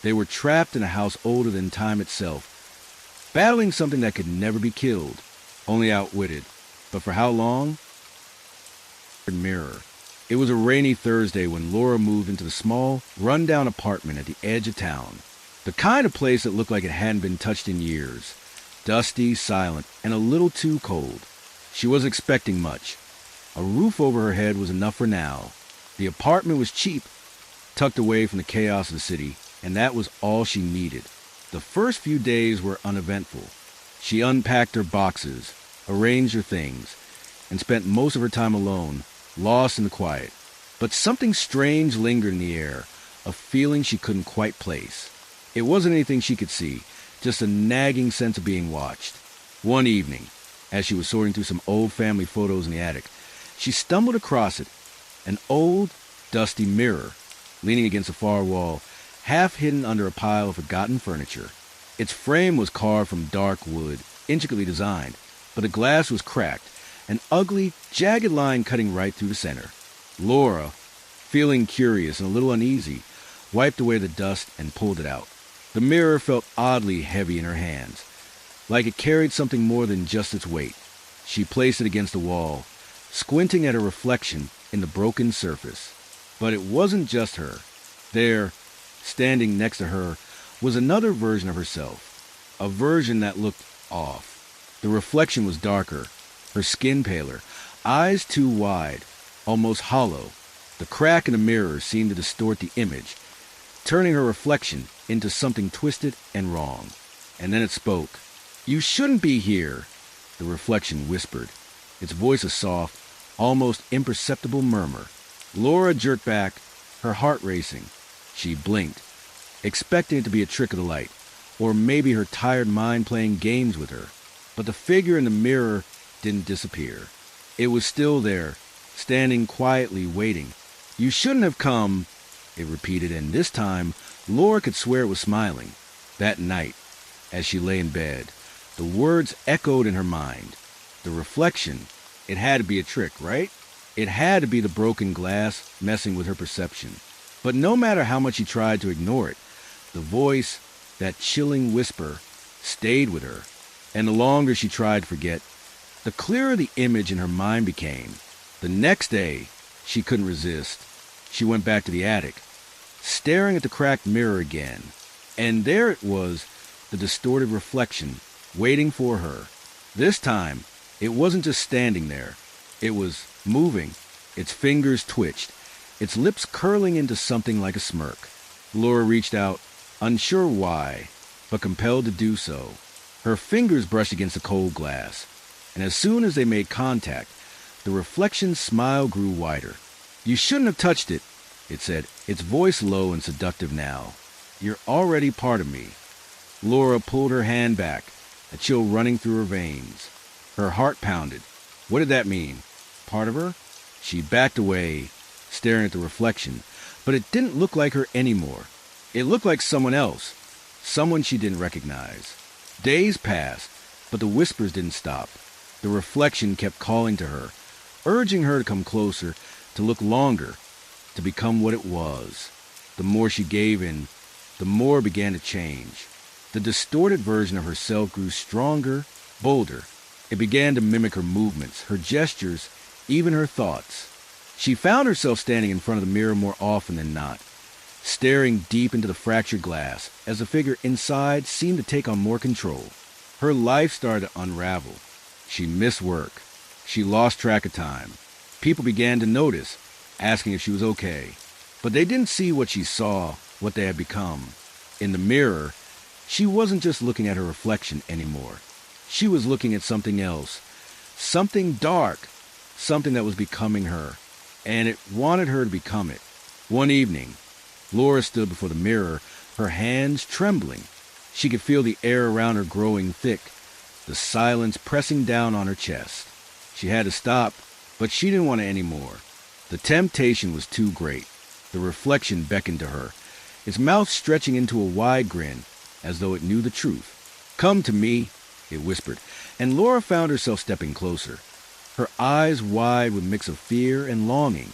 They were trapped in a house older than time itself, battling something that could never be killed, only outwitted. But for how long? Mirror. It was a rainy Thursday when Laura moved into the small, run-down apartment at the edge of town. The kind of place that looked like it hadn't been touched in years. Dusty, silent, and a little too cold. She wasn't expecting much. A roof over her head was enough for now. The apartment was cheap, tucked away from the chaos of the city, and that was all she needed. The first few days were uneventful. She unpacked her boxes, arranged her things, and spent most of her time alone, lost in the quiet. But something strange lingered in the air, a feeling she couldn't quite place. It wasn't anything she could see, just a nagging sense of being watched. One evening, as she was sorting through some old family photos in the attic, she stumbled across it, an old, dusty mirror, leaning against a far wall, half hidden under a pile of forgotten furniture. Its frame was carved from dark wood, intricately designed, but the glass was cracked, an ugly, jagged line cutting right through the center. Laura, feeling curious and a little uneasy, wiped away the dust and pulled it out. The mirror felt oddly heavy in her hands, like it carried something more than just its weight. She placed it against the wall, squinting at her reflection in the broken surface. But it wasn't just her. There, standing next to her, was another version of herself, a version that looked off. The reflection was darker, her skin paler, eyes too wide, almost hollow. The crack in the mirror seemed to distort the image, turning her reflection into something twisted and wrong. And then it spoke. "You shouldn't be here," the reflection whispered. its voice a soft, almost imperceptible murmur. Laura jerked back, her heart racing. She blinked, expecting it to be a trick of the light, or maybe her tired mind playing games with her. But the figure in the mirror didn't disappear. It was still there, standing quietly, waiting. "You shouldn't have come," it repeated, and this time Laura could swear it was smiling. That night, as she lay in bed, the words echoed in her mind. The reflection, it had to be a trick, right? It had to be the broken glass messing with her perception. But no matter how much she tried to ignore it, the voice, that chilling whisper, stayed with her. And the longer she tried to forget, the clearer the image in her mind became. The next day, she couldn't resist. She went back to the attic, staring at the cracked mirror again. And there it was, the distorted reflection, waiting for her. This time, it wasn't just standing there. It was moving. Its fingers twitched, its lips curling into something like a smirk. Laura reached out, unsure why, but compelled to do so. Her fingers brushed against the cold glass, and as soon as they made contact, the reflection's smile grew wider. "You shouldn't have touched it," it said, its voice low and seductive now. "You're already part of me." Laura pulled her hand back, a chill running through her veins. Her heart pounded. What did that mean? Part of her? She backed away, staring at the reflection, but it didn't look like her anymore. It looked like someone else, someone she didn't recognize. Days passed, but the whispers didn't stop. The reflection kept calling to her, urging her to come closer, to look longer, to become what it was. The more she gave in, the more it began to change. The distorted version of herself grew stronger, bolder. It began to mimic her movements, her gestures, even her thoughts. She found herself standing in front of the mirror more often than not, staring deep into the fractured glass as the figure inside seemed to take on more control. Her life started to unravel. She missed work. She lost track of time. People began to notice, asking if she was okay. But they didn't see what she saw, what they had become. In the mirror, she wasn't just looking at her reflection anymore. She was looking at something else, something dark, something that was becoming her, and it wanted her to become it. One evening, Laura stood before the mirror, her hands trembling. She could feel the air around her growing thick, the silence pressing down on her chest. She had to stop, but she didn't want it anymore. The temptation was too great. The reflection beckoned to her, its mouth stretching into a wide grin, as though it knew the truth. "Come to me," it whispered, and Laura found herself stepping closer, her eyes wide with a mix of fear and longing.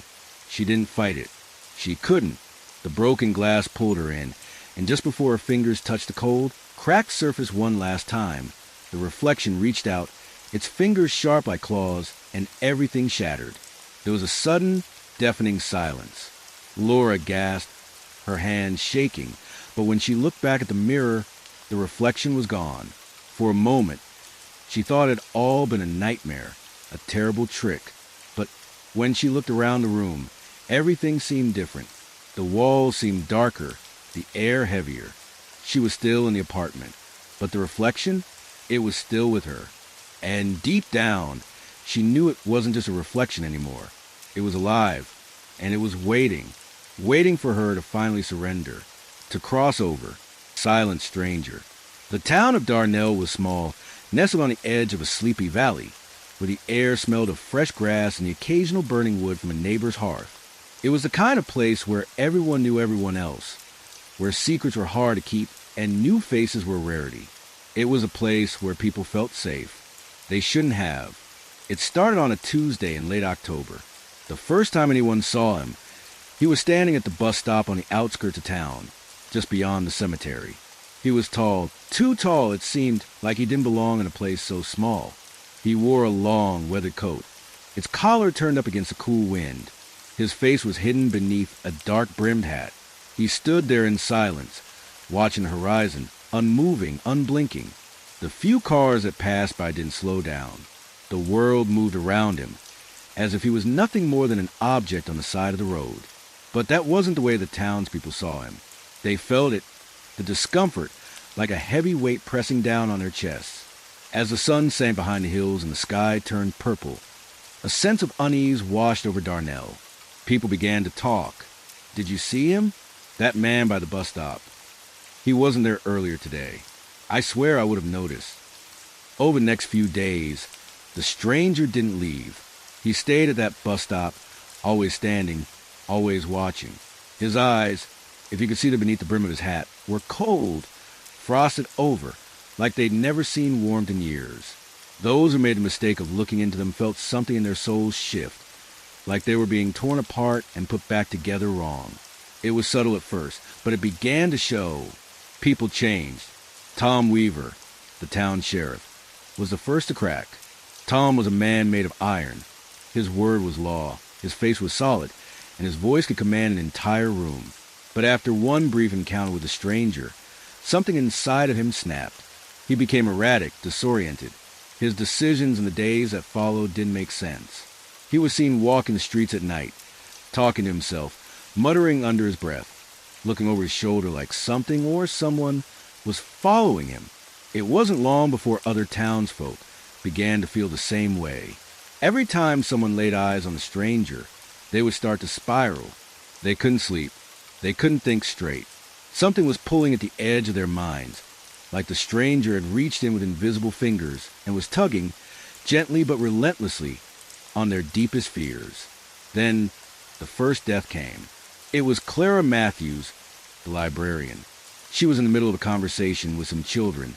She didn't fight it. She couldn't. The broken glass pulled her in, and just before her fingers touched the cold, cracked surface one last time, the reflection reached out, its fingers sharp like claws, and everything shattered. There was a sudden, deafening silence. Laura gasped, her hands shaking, but when she looked back at the mirror, the reflection was gone. For a moment, she thought it had all been a nightmare, a terrible trick. But when she looked around the room, everything seemed different. The walls seemed darker, the air heavier. She was still in the apartment, but the reflection, it was still with her. And deep down, she knew it wasn't just a reflection anymore. It was alive, and it was waiting for her to finally surrender, to cross over, silent stranger. The town of Darnell was small, nestled on the edge of a sleepy valley, where the air smelled of fresh grass and the occasional burning wood from a neighbor's hearth. It was the kind of place where everyone knew everyone else, where secrets were hard to keep and new faces were a rarity. It was a place where people felt safe. They shouldn't have. It started on a Tuesday in late October. The first time anyone saw him, he was standing at the bus stop on the outskirts of town, just beyond the cemetery. He was tall, too tall it seemed like he didn't belong in a place so small. He wore a long, weathered coat, its collar turned up against the cool wind. His face was hidden beneath a dark-brimmed hat. He stood there in silence, watching the horizon, unmoving, unblinking. The few cars that passed by didn't slow down. The world moved around him, as if he was nothing more than an object on the side of the road. But that wasn't the way the townspeople saw him. They felt it, the discomfort, like a heavy weight pressing down on their chests. As the sun sank behind the hills and the sky turned purple, A sense of unease washed over Darnell. People began to talk. Did you see him? That man by the bus stop. He wasn't there earlier today. I swear I would have noticed. Over the next few days, the stranger didn't leave. He stayed at that bus stop, always standing, always watching. His eyes, if you could see them beneath the brim of his hat, were cold, frosted over, like they'd never seen warmth in years. Those who made the mistake of looking into them felt something in their souls shift, like they were being torn apart and put back together wrong. It was subtle at first, but it began to show. People changed. Tom Weaver, the town sheriff, was the first to crack. Tom was a man made of iron. His word was law. His face was solid, and his voice could command an entire room. But after one brief encounter with a stranger, something inside of him snapped. He became erratic, disoriented. His decisions in the days that followed didn't make sense. He was seen walking the streets at night, talking to himself, muttering under his breath, looking over his shoulder like something or someone was following him. It wasn't long before other townsfolk began to feel the same way. Every time someone laid eyes on the stranger, they would start to spiral. They couldn't sleep. They couldn't think straight. Something was pulling at the edge of their minds, like the stranger had reached in with invisible fingers and was tugging, gently but relentlessly, on their deepest fears. Then the first death came. It was Clara Matthews, the librarian. She was in the middle of a conversation with some children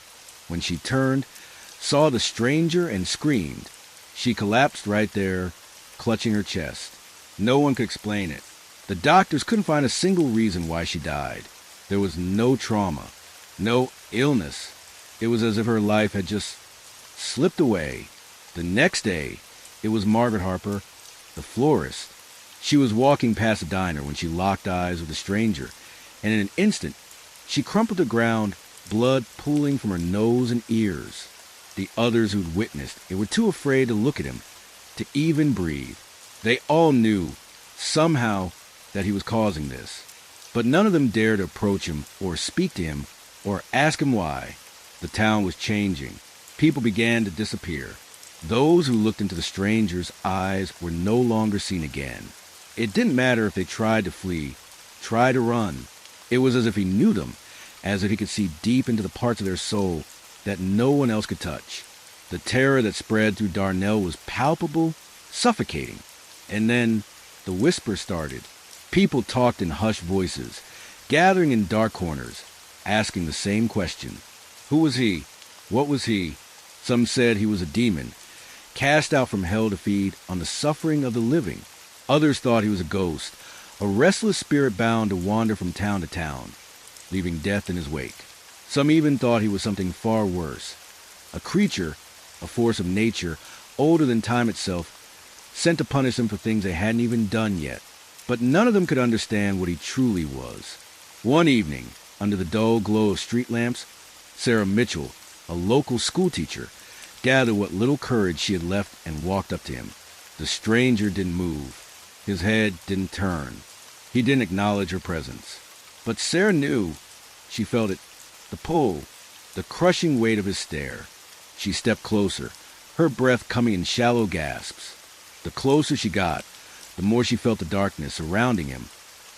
when she turned, saw the stranger, and screamed. She collapsed right there, clutching her chest. No one could explain it. The doctors couldn't find a single reason why she died. There was no trauma, no illness. It was as if her life had just slipped away. The next day, it was Margaret Harper, the florist. She was walking past the diner when she locked eyes with the stranger, and in an instant, she crumpled to the ground, blood pooling from her nose and ears. The others who'd witnessed it were too afraid to look at him, to even breathe. They all knew, somehow, that he was causing this. But none of them dared to approach him or speak to him or ask him why. The town was changing. People began to disappear. Those who looked into the stranger's eyes were no longer seen again. It didn't matter if they tried to flee, tried to run. It was as if he knew them, as if he could see deep into the parts of their soul that no one else could touch. The terror that spread through Darnell was palpable, suffocating. And then the whisper started. People talked in hushed voices, gathering in dark corners, asking the same question. Who was he? What was he? Some said he was a demon, cast out from hell to feed on the suffering of the living. Others thought he was a ghost, a restless spirit bound to wander from town to town, leaving death in his wake. Some even thought he was something far worse, a creature, a force of nature, older than time itself, sent to punish them for things they hadn't even done yet. But none of them could understand what he truly was. One evening, under the dull glow of street lamps, Sarah Mitchell, a local schoolteacher, gathered what little courage she had left and walked up to him. The stranger didn't move. His head didn't turn. He didn't acknowledge her presence. But Sarah knew. She felt it, the pull, the crushing weight of his stare. She stepped closer, her breath coming in shallow gasps. The closer she got, the more she felt the darkness surrounding him,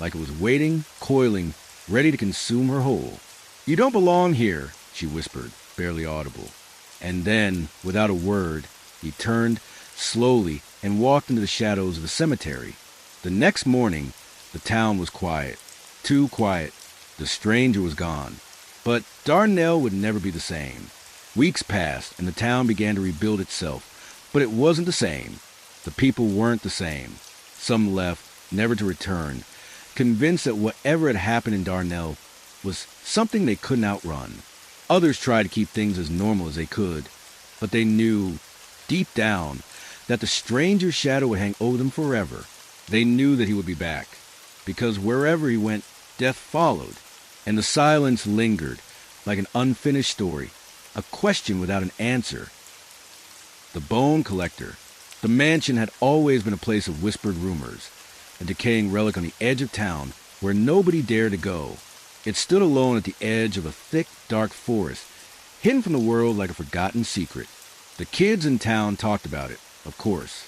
like it was waiting, coiling, ready to consume her whole. "You don't belong here," she whispered, barely audible. And then, without a word, he turned slowly and walked into the shadows of the cemetery. The next morning, the town was quiet. Too quiet. The stranger was gone. But Darnell would never be the same. Weeks passed, and the town began to rebuild itself. But it wasn't the same. The people weren't the same. Some left, never to return, convinced that whatever had happened in Darnell was something they couldn't outrun. Others tried to keep things as normal as they could, but they knew, deep down, that the stranger's shadow would hang over them forever. They knew that he would be back, because wherever he went, death followed, and the silence lingered, like an unfinished story, a question without an answer. The bone collector. The mansion had always been a place of whispered rumors, a decaying relic on the edge of town where nobody dared to go. It stood alone at the edge of a thick, dark forest, hidden from the world like a forgotten secret. The kids in town talked about it, of course.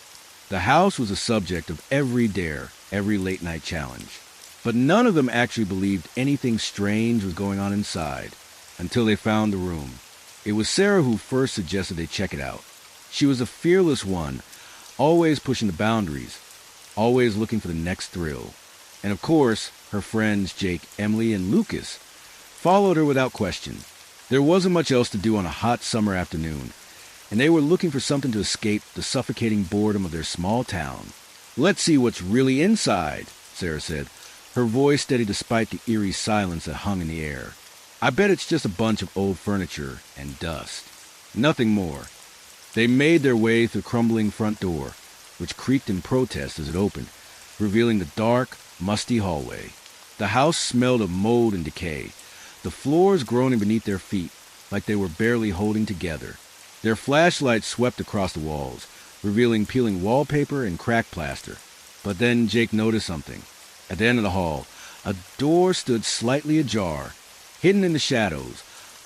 The house was the subject of every dare, every late-night challenge. But none of them actually believed anything strange was going on inside until they found the room. It was Sarah who first suggested they check it out. She was a fearless one, always pushing the boundaries, always looking for the next thrill. And of course, her friends Jake, Emily, and Lucas followed her without question. There wasn't much else to do on a hot summer afternoon, and they were looking for something to escape the suffocating boredom of their small town. "Let's see what's really inside," Sarah said, her voice steady despite the eerie silence that hung in the air. "I bet it's just a bunch of old furniture and dust. Nothing more." They made their way through the crumbling front door, which creaked in protest as it opened, revealing the dark, musty hallway. The house smelled of mold and decay, the floors groaning beneath their feet like they were barely holding together. Their flashlights swept across the walls, revealing peeling wallpaper and cracked plaster. But then Jake noticed something. At the end of the hall, a door stood slightly ajar, hidden in the shadows,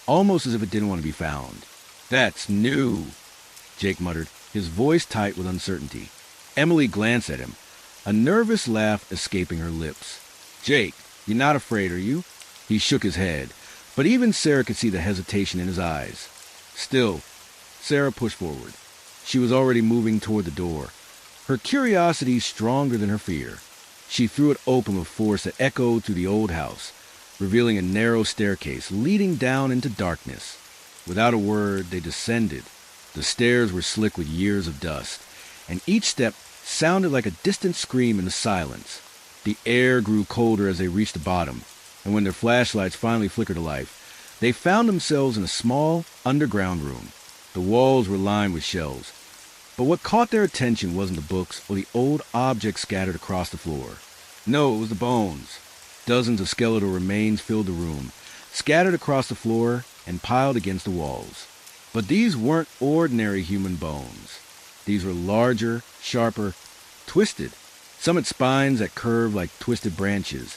almost as if it didn't want to be found. "That's new," Jake muttered, his voice tight with uncertainty. Emily glanced at him, a nervous laugh escaping her lips. "Jake, you're not afraid, are you?" He shook his head, but even Sarah could see the hesitation in his eyes. Still, Sarah pushed forward. She was already moving toward the door, her curiosity stronger than her fear. She threw it open with force that echoed through the old house, revealing a narrow staircase leading down into darkness. Without a word, they descended. The stairs were slick with years of dust, and each step sounded like a distant scream in the silence. The air grew colder as they reached the bottom, and when their flashlights finally flickered to life, they found themselves in a small, underground room. The walls were lined with shelves, but what caught their attention wasn't the books or the old objects scattered across the floor. No, it was the bones. Dozens of skeletal remains filled the room, scattered across the floor and piled against the walls. But these weren't ordinary human bones. These were larger, sharper, twisted. Some had spines that curved like twisted branches.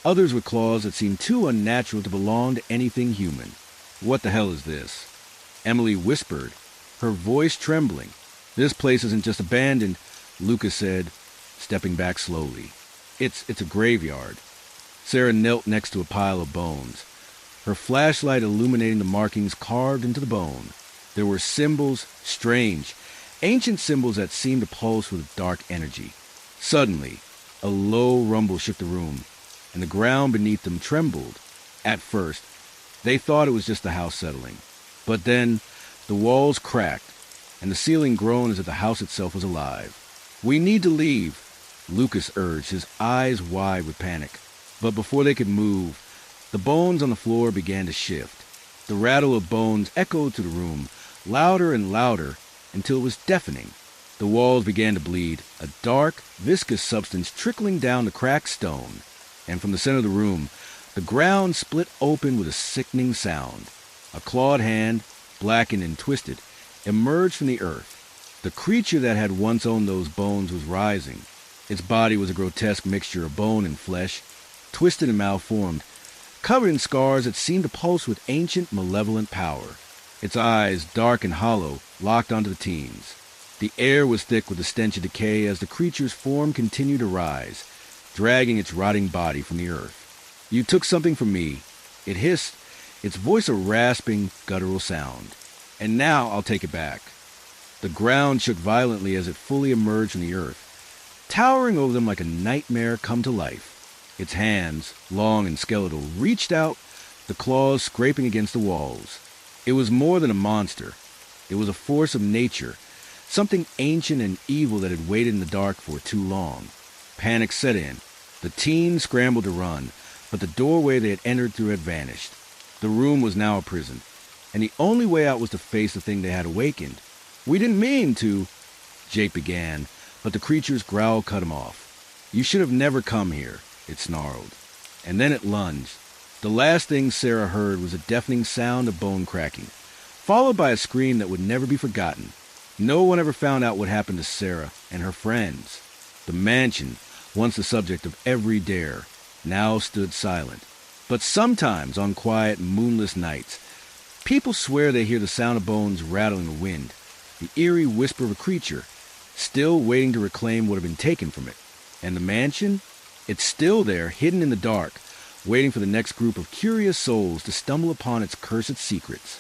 Others with claws that seemed too unnatural to belong to anything human. "What the hell is this?" Emily whispered, her voice trembling. "This place isn't just abandoned," Lucas said, stepping back slowly. It's a graveyard." Sarah knelt next to a pile of bones, her flashlight illuminating the markings carved into the bone. There were symbols, strange, ancient symbols that seemed to pulse with dark energy. Suddenly, a low rumble shook the room, and the ground beneath them trembled. At first, they thought it was just the house settling. But then, the walls cracked, and the ceiling groaned as if the house itself was alive. "We need to leave," Lucas urged, his eyes wide with panic. But before they could move, the bones on the floor began to shift. The rattle of bones echoed through the room, louder and louder, until it was deafening. The walls began to bleed, a dark, viscous substance trickling down the cracked stone. And from the center of the room, the ground split open with a sickening sound. A clawed hand, blackened and twisted, emerged from the earth. The creature that had once owned those bones was rising. Its body was a grotesque mixture of bone and flesh, twisted and malformed, covered in scars that seemed to pulse with ancient, malevolent power. Its eyes, dark and hollow, locked onto the teens. The air was thick with the stench of decay as the creature's form continued to rise, dragging its rotting body from the earth. "You took something from me," it hissed, its voice a rasping, guttural sound. "And now I'll take it back." The ground shook violently as it fully emerged from the earth, towering over them like a nightmare come to life. Its hands, long and skeletal, reached out, the claws scraping against the walls. It was more than a monster. It was a force of nature, something ancient and evil that had waited in the dark for too long. Panic set in. The teens scrambled to run, but the doorway they had entered through had vanished. The room was now a prison, and the only way out was to face the thing they had awakened. "We didn't mean to," Jake began, but the creature's growl cut him off. "You should have never come here," it snarled. And then it lunged. The last thing Sarah heard was a deafening sound of bone cracking, followed by a scream that would never be forgotten. No one ever found out what happened to Sarah and her friends. The mansion, once the subject of every dare, now stood silent. But sometimes, on quiet, moonless nights, people swear they hear the sound of bones rattling in the wind, the eerie whisper of a creature, still waiting to reclaim what had been taken from it. And the mansion? It's still there, hidden in the dark, waiting for the next group of curious souls to stumble upon its cursed secrets.